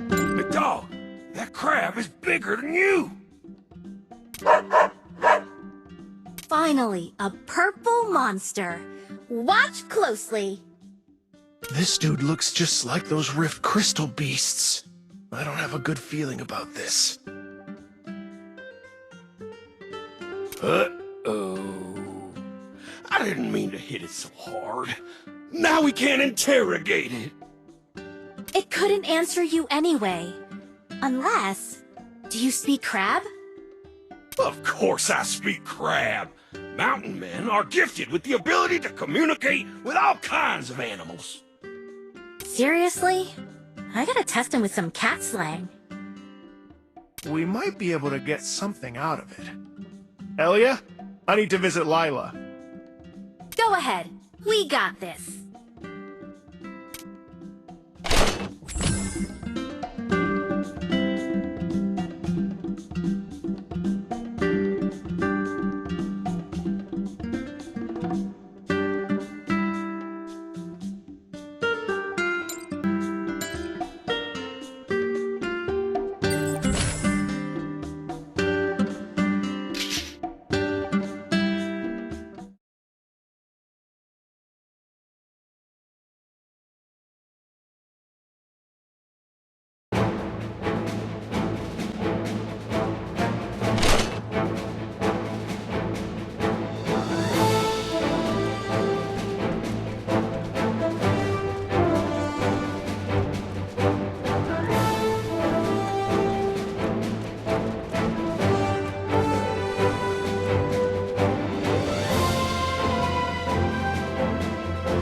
Hey, dog! That crab is bigger than you! Finally, a purple monster. Watch closely. This dude looks just like those rift crystal beasts. I don't have a good feeling about this. Uh-oh. I didn't mean to hit it so hard. Now we can't interrogate it. It couldn't answer you anyway. Unless... Do you speak crab? Of course I speak crab. Mountain men are gifted with the ability to communicate with all kinds of animals. Seriously? I gotta test him with some cat slang. We might be able to get something out of it. Elia, I need to visit Lila. Go ahead. We got this.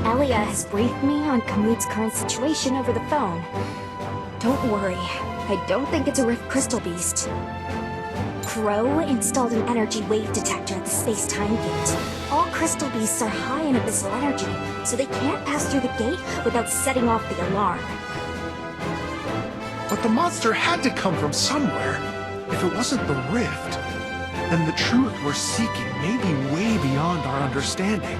Elia has briefed me on Kamut's current situation over the phone. Don't worry, I don't think it's a rift crystal beast. Crow installed an energy wave detector at the space-time gate. All crystal beasts are high in abyssal energy, so they can't pass through the gate without setting off the alarm. But the monster had to come from somewhere. If it wasn't the rift, then the truth we're seeking may be way beyond our understanding.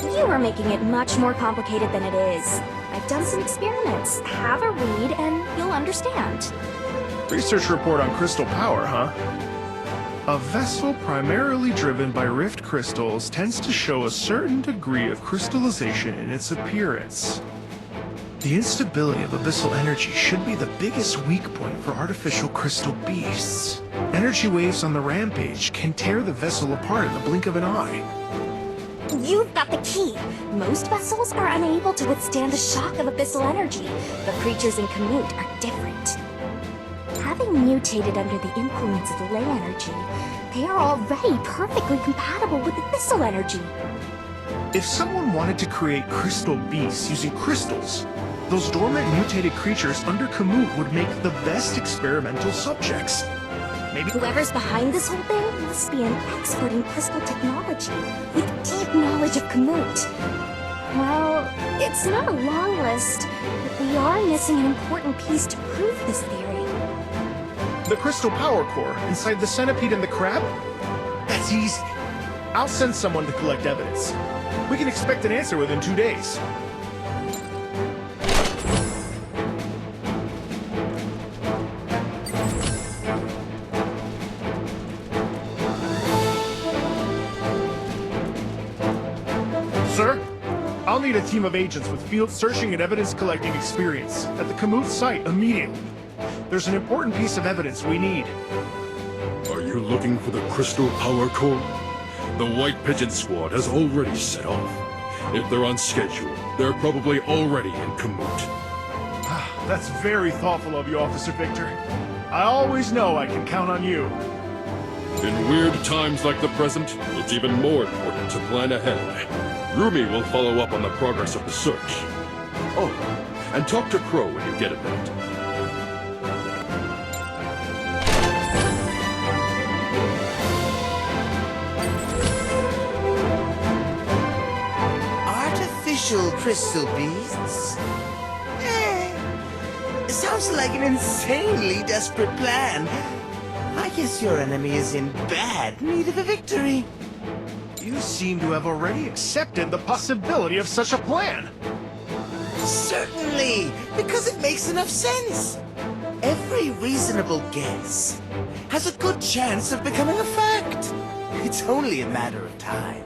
You are making it much more complicated than it is. I've done some experiments. Have a read and you'll understand. Research report on crystal power, huh? A vessel primarily driven by rift crystals tends to show a certain degree of crystallization in its appearance. The instability of abyssal energy should be the biggest weak point for artificial crystal beasts. Energy waves on the rampage can tear the vessel apart in the blink of an eye. You've got the key. Most vessels are unable to withstand the shock of abyssal energy, but creatures in Kamut are different. Having mutated under the influence of the ley energy, they are already perfectly compatible with abyssal energy. If someone wanted to create crystal beasts using crystals, those dormant mutated creatures under Kamut would make the best experimental subjects. Maybe Whoever's behind this whole thing must be an expert in crystal technology, with deep knowledge of Kamut. Well, it's not a long list, but we are missing an important piece to prove this theory. the crystal power core inside the centipede and the crab? That's easy. I'll send someone to collect evidence. We can expect an answer within 2 days. Sir, I'll need a team of agents with field searching and evidence collecting experience at the Kamut site immediately. There's an important piece of evidence we need. Are you looking for the crystal power core? The White Pigeon Squad has already set off. If they're on schedule, they're probably already in Kamut. That's very thoughtful of you, Officer Victor. I always know I can count on you. In weird times like the present, it's even more important to plan ahead. Rumi will follow up on the progress of the search. Oh, and talk to Crow when you get a minute. Artificial crystal beasts? Sounds like an insanely desperate plan. I guess your enemy is in bad need of a victory. You seem to have already accepted the possibility of such a plan. Certainly, because it makes enough sense. Every reasonable guess has a good chance of becoming a fact. It's only a matter of time.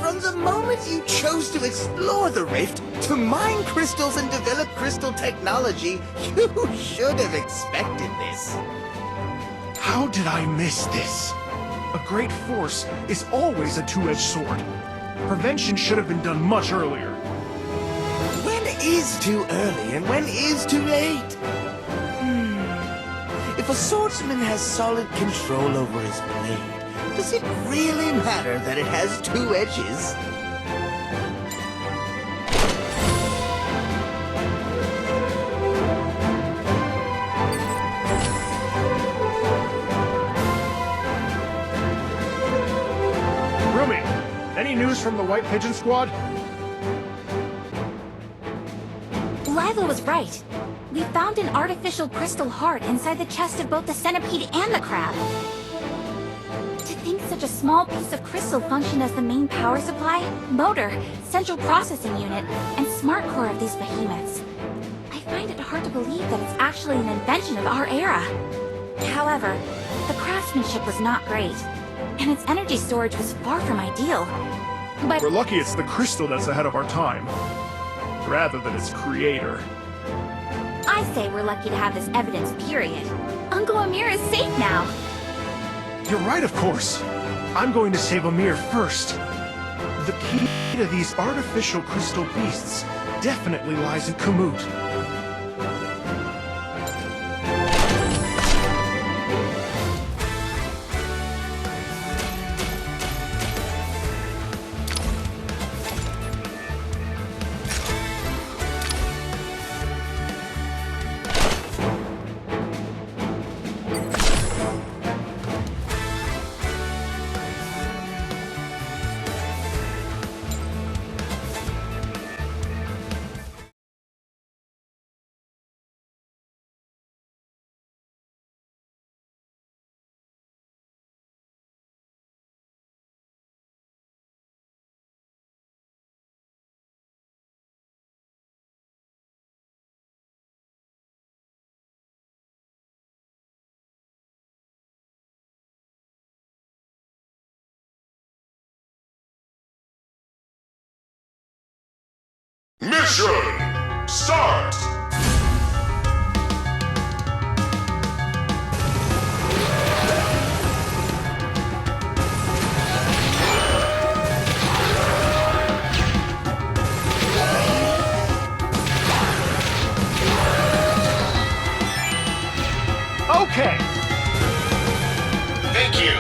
From the moment you chose to explore the rift, to mine crystals and develop crystal technology, you should have expected this. How did I miss this? A great force is always a two-edged sword. Prevention should have been done much earlier. When is too early and when is too late? If a swordsman has solid control over his blade, does it really matter that it has two edges? Rumi, any news from the White Pigeon Squad? Lila was right. We found an artificial crystal heart inside the chest of both the centipede and the crab. To think such a small piece of crystal functioned as the main power supply, motor, central processing unit, and smart core of these behemoths. I find it hard to believe that it's actually an invention of our era. However, the craftsmanship was not great, and its energy storage was far from ideal. But We're lucky it's the crystal that's ahead of our time, rather than its creator. I say we're lucky to have this evidence, period. Uncle Amir is safe now. You're right, of course. I'm going to save Amir first. The key to these artificial crystal beasts definitely lies in Kamut. Mission start! Okay! Thank you.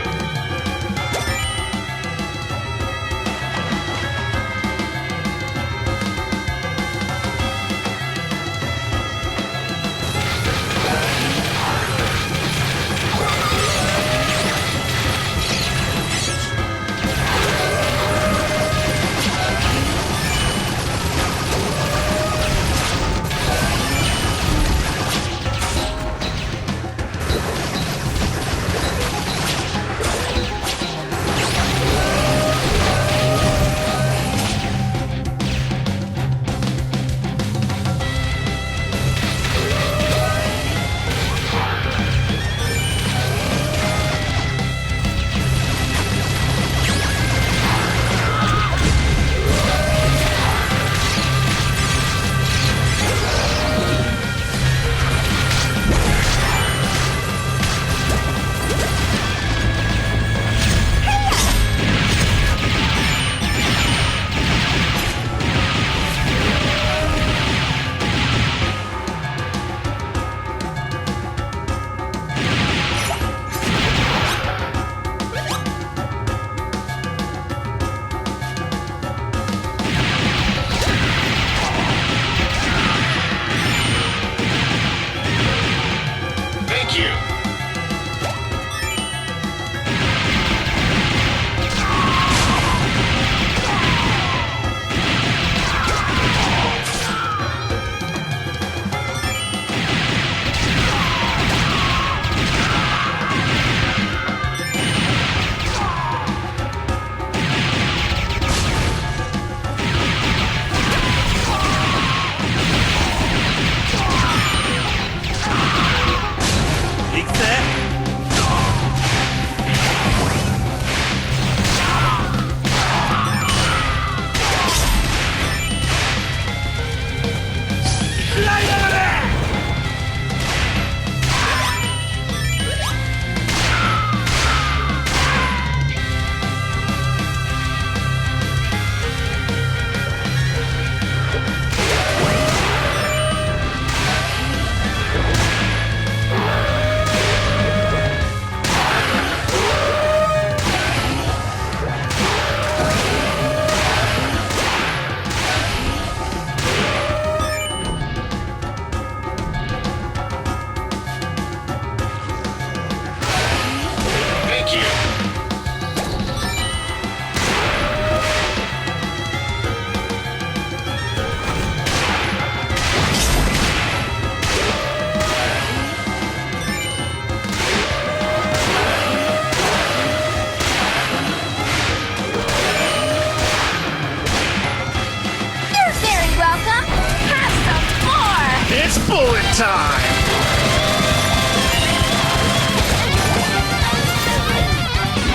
time!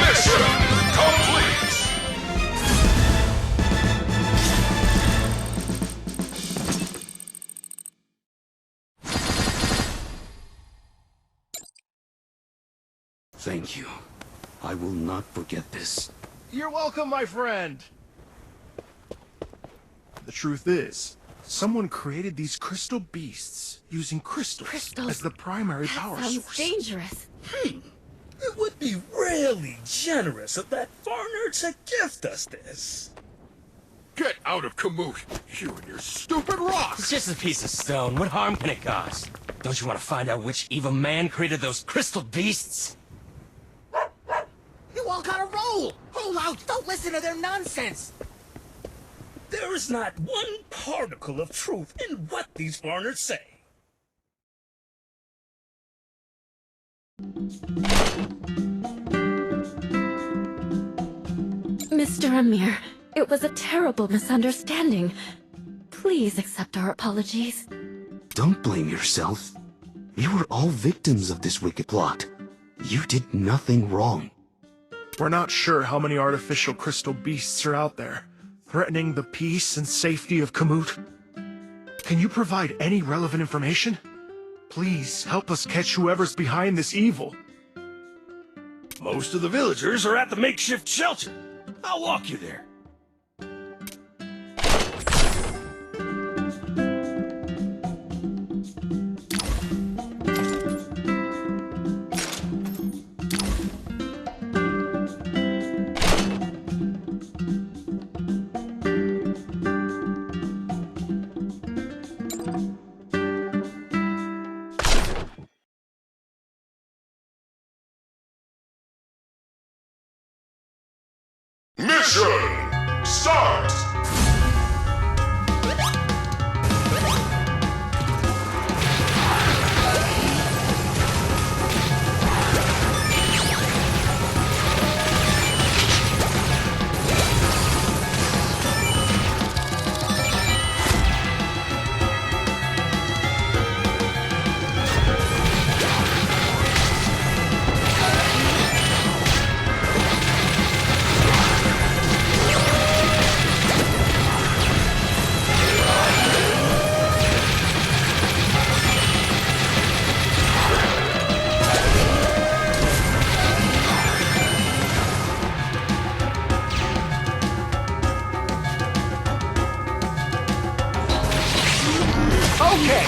Mission complete! Thank you. I will not forget this. You're welcome, my friend! The truth is, someone created these crystal beasts using crystals Crystals? as the primary power Sounds source. dangerous. It would be really generous of that foreigner to gift us this. Get out of Kamut, you and your stupid rock! It's just a piece of stone. What harm can it cause? Don't you want to find out which evil man created those crystal beasts? You all gotta roll! Roll out! Don't listen to their nonsense! There is not one particle of truth in what these foreigners say. Mr. Amir, it was a terrible misunderstanding. Please accept our apologies. Don't blame yourself. You were all victims of this wicked plot. You did nothing wrong. We're not sure how many artificial crystal beasts are out there, threatening the peace and safety of Kamut. Can you provide any relevant information? Please help us catch whoever's behind this evil. Most of the villagers are at the makeshift shelter. I'll walk you there. Mission start! Okay!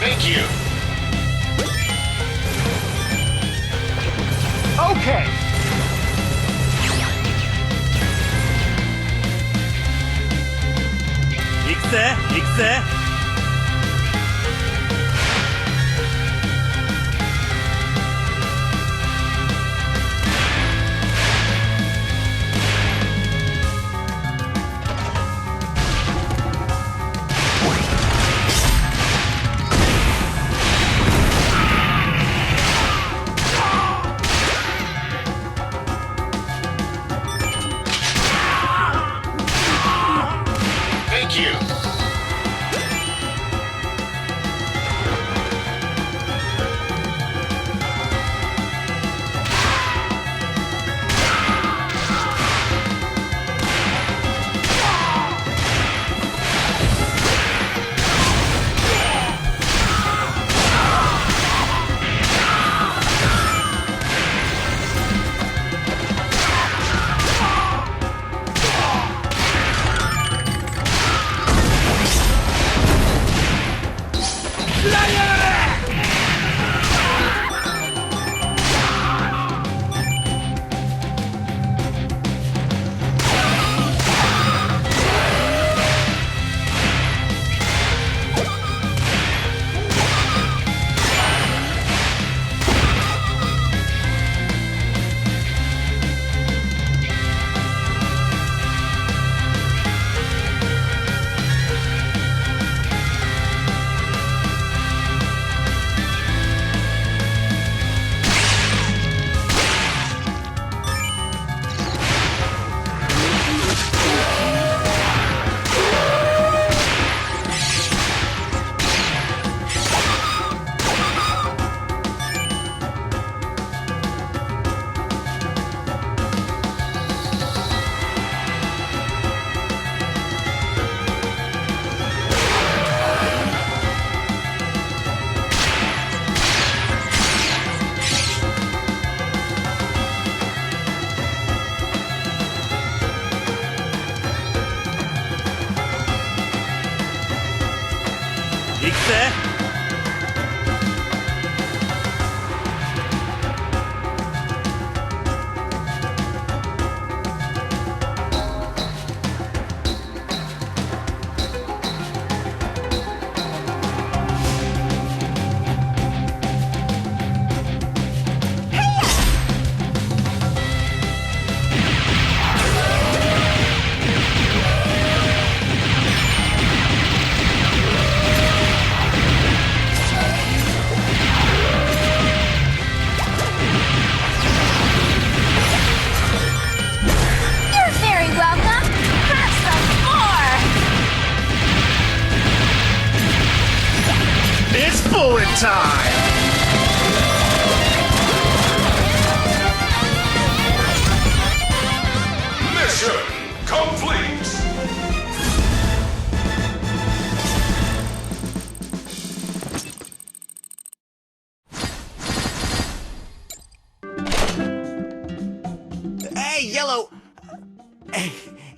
Thank you! Okay! Ikse! 行くぜ。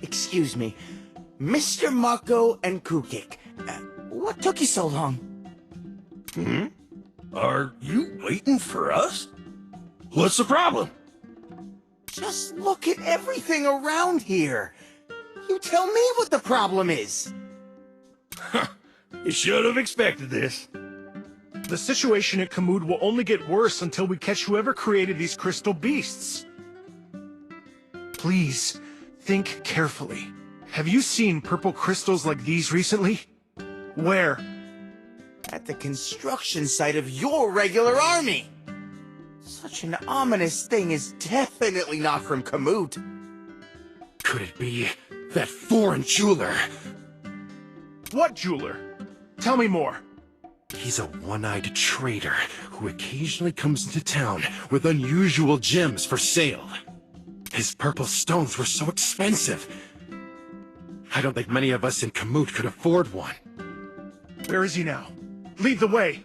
Excuse me, Mr. Marco and Kukik. What took you so long? Are you waiting for us? What's the problem? Just look at everything around here. You tell me what the problem is. You should have expected this. The situation at Kamud will only get worse until we catch whoever created these crystal beasts. Please, think carefully. Have you seen purple crystals like these recently? Where? At the construction site of your regular army. Such an ominous thing is definitely not from Kamut. Could it be that foreign jeweler? What jeweler? Tell me more. He's a one-eyed trader who occasionally comes into town with unusual gems for sale. His purple stones were so expensive. I don't think many of us in Kamut could afford one. Where is he now? Lead the way.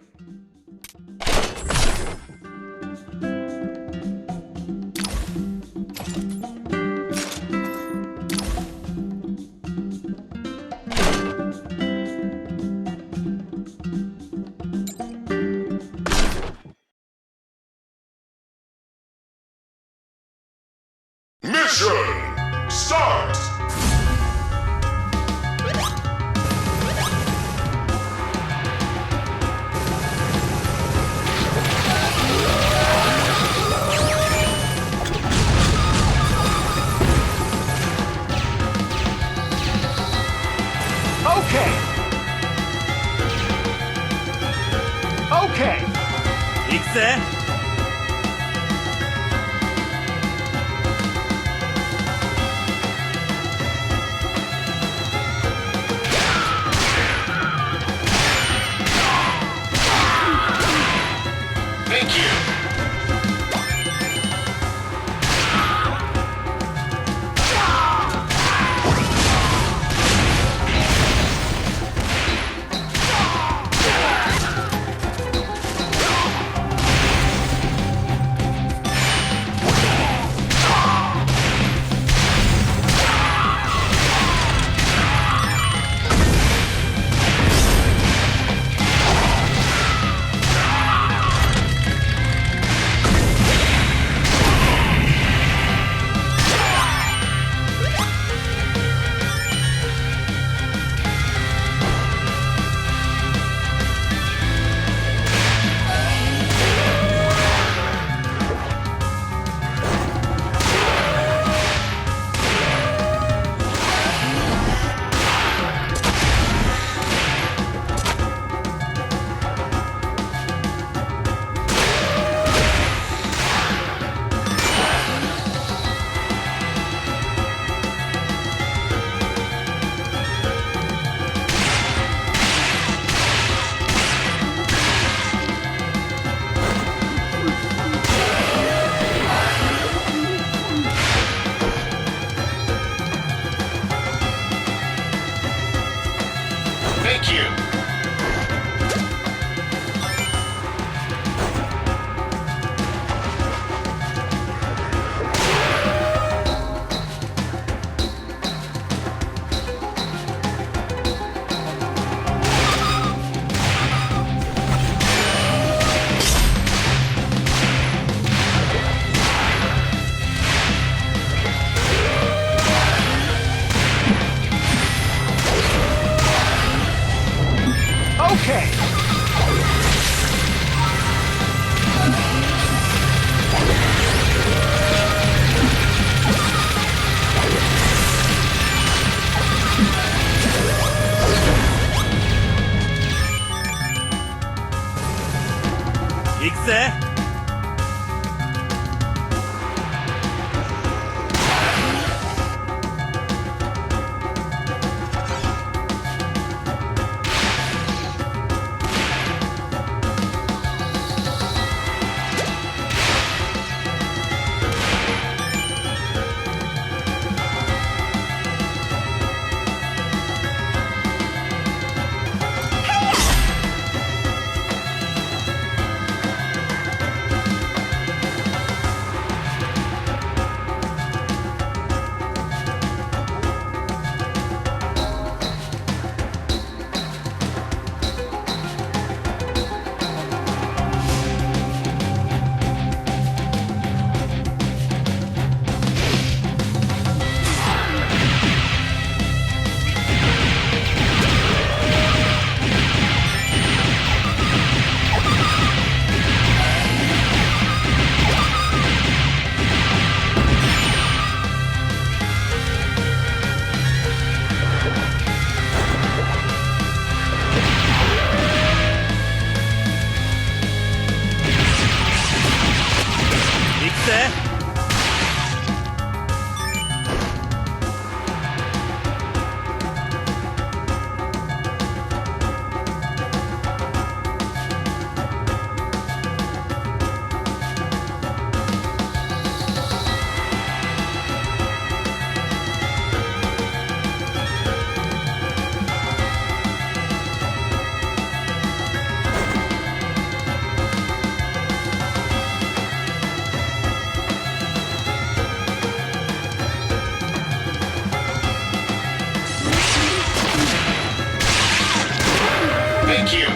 Mission start! Okay. 行くぜ。okay. Thank you.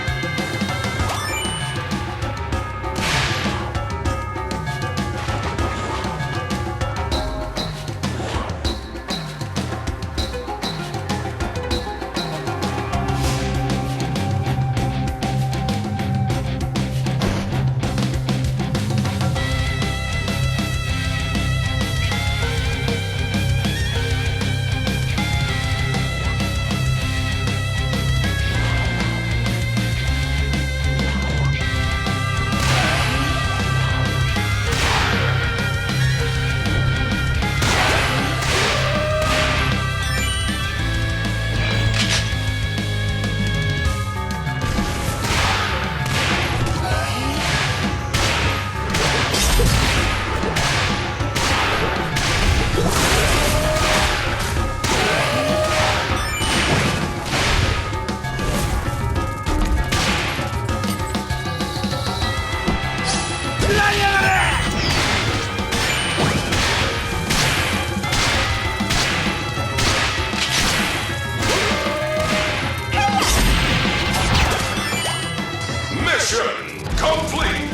Mission complete!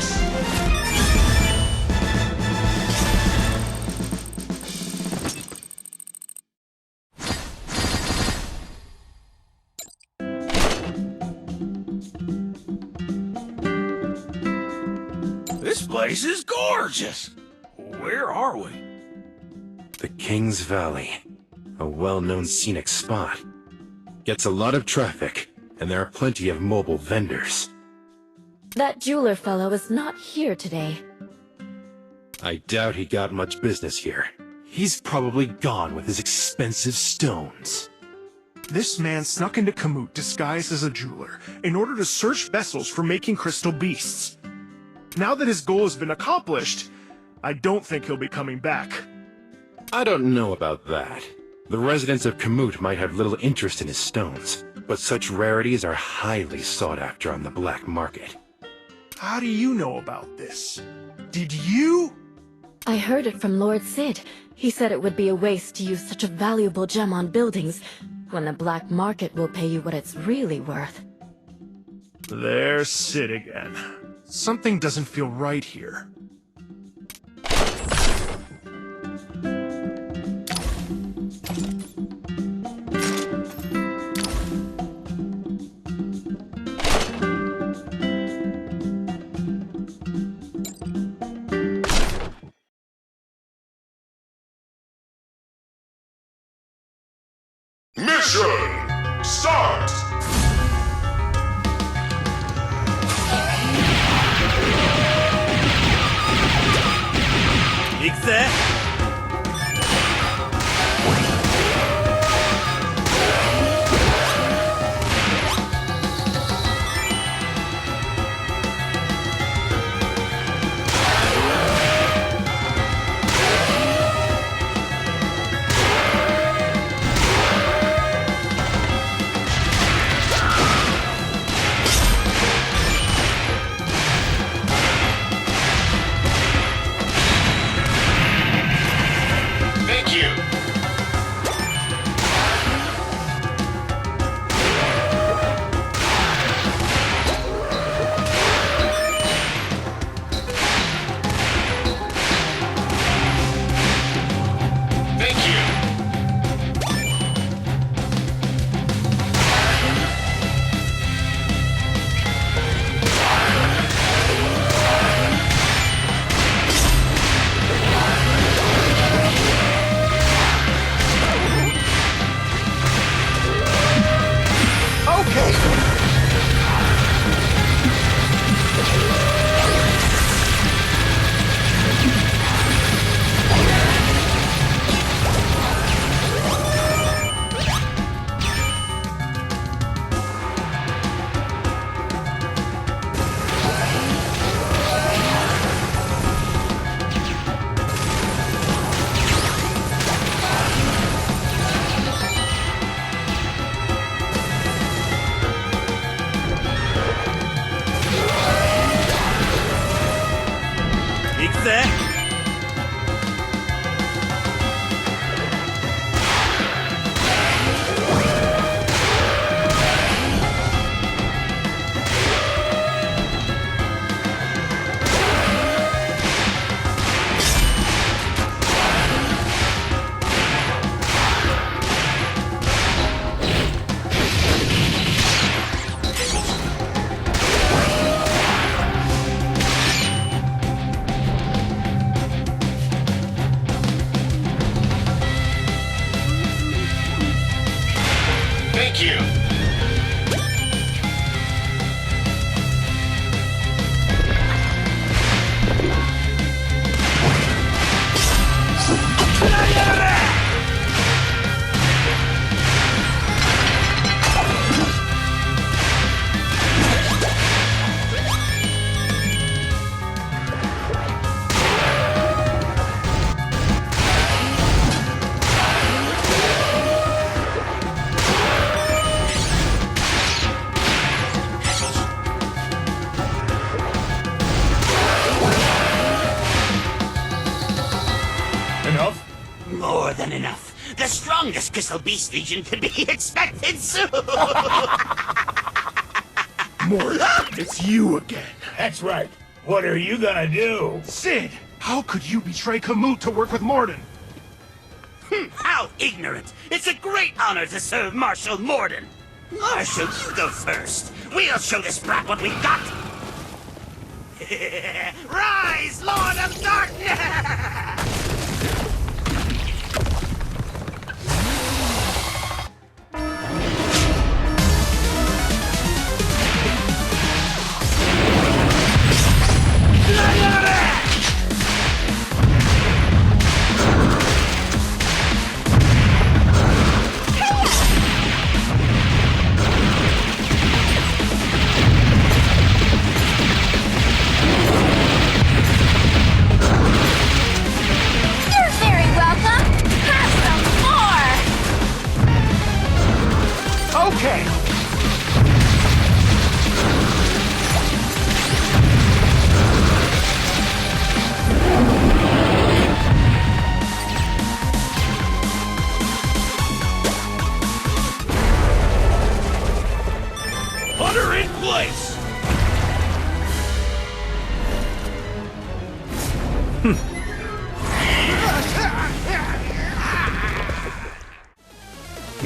This place is gorgeous! Where are we? The King's Valley, a well-known scenic spot. Gets a lot of traffic, and there are plenty of mobile vendors. That jeweler fellow is not here today. I doubt he got much business here. He's probably gone with his expensive stones. This man snuck into Kamut disguised as a jeweler in order to search vessels for making crystal beasts. Now that his goal has been accomplished, I don't think he'll be coming back. I don't know about that. The residents of Kamut might have little interest in his stones, but such rarities are highly sought after on the black market. How do you know about this? Did you? I heard it from Lord Sid. He said it would be a waste to use such a valuable gem on buildings, when the black market will pay you what it's really worth. There's Sid again. Something doesn't feel right here. ぜ。More than enough. The strongest Crystal Beast Legion can be expected soon. Morden, it's you again. That's right. What are you gonna do? Sid, how could you betray Kamut to work with Morden? How ignorant! It's a great honor to serve Marshal Morden. Marshal, you go first. We'll show this brat what we've got. Rise, Lord of Darkness!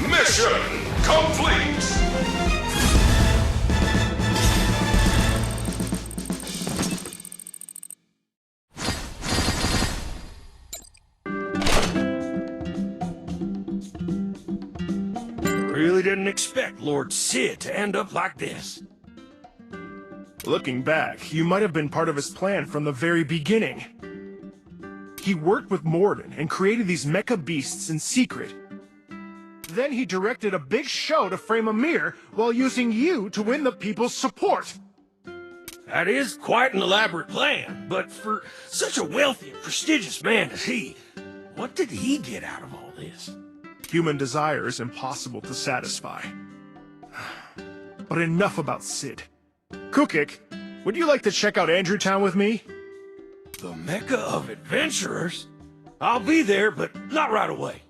Mission complete! Really didn't expect Lord Sid to end up like this. Looking back, you might have been part of his plan from the very beginning. He worked with Morden and created these mecha beasts in secret. Then he directed a big show to frame a mirror while using you to win the people's support. That is quite an elaborate plan, but for such a wealthy and prestigious man as he, what did he get out of all this? Human desire is impossible to satisfy. But enough about Sid. Kukik, would you like to check out Andrewtown with me? The Mecca of Adventurers? I'll be there, but not right away.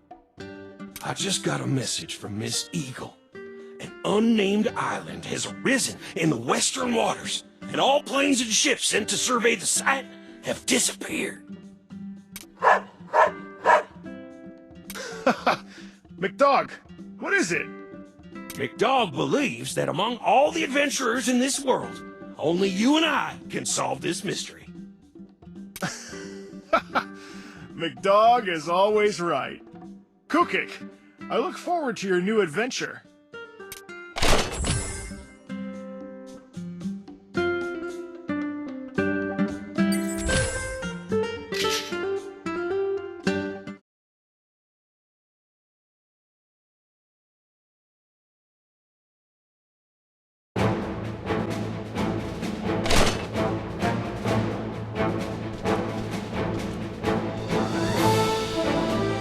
I just got a message from Miss Eagle. An unnamed island has arisen in the western waters, and all planes and ships sent to survey the site have disappeared. McDog, what is it? McDog believes that among all the adventurers in this world, only you and I can solve this mystery. McDog is always right. Kukik, I look forward to your new adventure.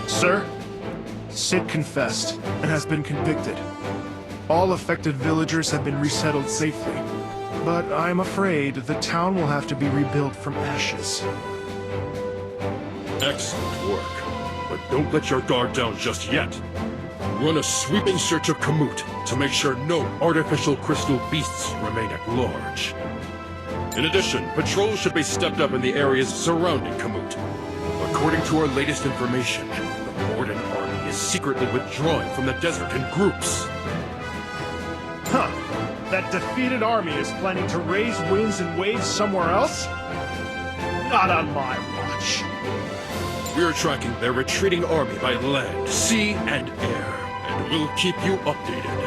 Sir, Sid confessed and has been convicted. All affected villagers have been resettled safely, but I'm afraid the town will have to be rebuilt from ashes. Excellent work. But don't let your guard down just yet. Run a sweeping search of Kamut to make sure no artificial crystal beasts remain at large. In addition, patrols should be stepped up in the areas surrounding Kamut. According to our latest information, the Morden army is secretly withdrawing from the desert in groups. Huh. That defeated army is planning to raise winds and waves somewhere else? Not on my watch. We're tracking their retreating army by land, sea, and air, and we'll keep you updated.